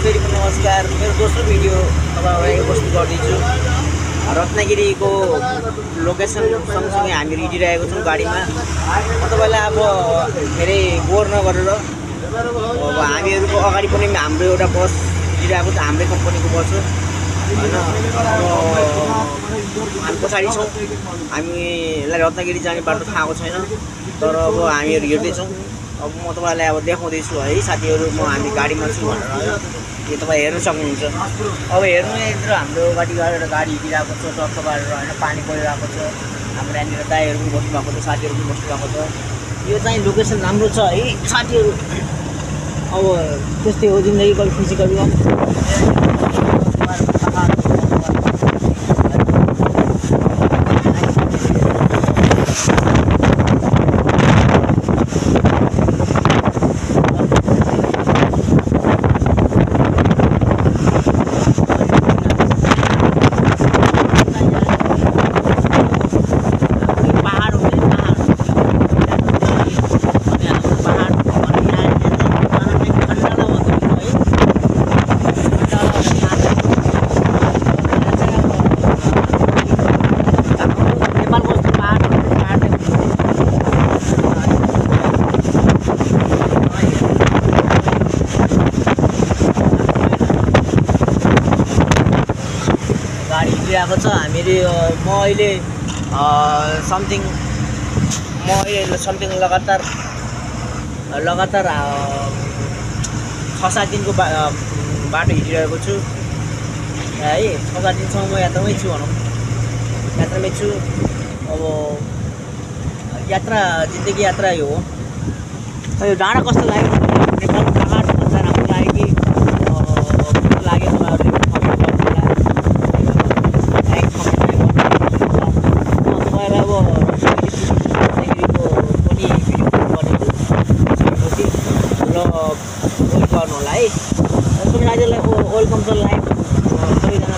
फेरि पनि नमस्कार। मेरो दोस्रो भिडियो तपाईँलाई उपस्थित गर्दैछु। रत्नगिरीको लोकेसन सँगसँगै हामी हिँडिरहेको छौँ गाडीमा। म तपाईँलाई अब धेरै बोर नगरेर अब हामीहरूको अगाडि पनि हाम्रो एउटा बस हिँडिरहेको छ, हाम्रै कम्पनीको बस हो होइन। हामी पछाडि छौँ, हामीलाई रत्नगिरी जाने बाटो थाहा छैन, तर अब हामीहरू हिँड्दैछौँ। अब म तपाईँलाई अब देखाउँदैछु है साथीहरू, हामी गाडीमा छु भनेर है। यो तपाईँ हेर्न सक्नुहुन्छ। अब हेर्नु यत्र हाम्रो एउटा गाडी हिँडिरहेको छ टक्क पारेर होइन, पानी परिरहेको छ। हाम्रो यहाँनिर दाइहरू पनि बस्नुभएको छ, साथीहरू पनि बस्नुभएको छ। यो चाहिँ लोकेसन राम्रो छ है साथीहरू। अब त्यस्तै हो जिन्दगी, कभी खुसी कभी गम। आएको छ हामीले। म अहिले समथिङ लगातार 6-7 दिनको बाटो हिँडिरहेको छु है। 6-7 दिनसम्म म यात्रामै छु भनौँ, यात्रामै छु। अब जिन्दगी यात्रा यो हो। यो डाँडा कस्तो लाग्यो? नेपालको पाहाड भन्दा राम्रो लाग्यो कि लाग्यो तपाईँहरूले गर्नु होला है। सबै साथीहरूलाई वेलकम छ लाइभ। सबैजना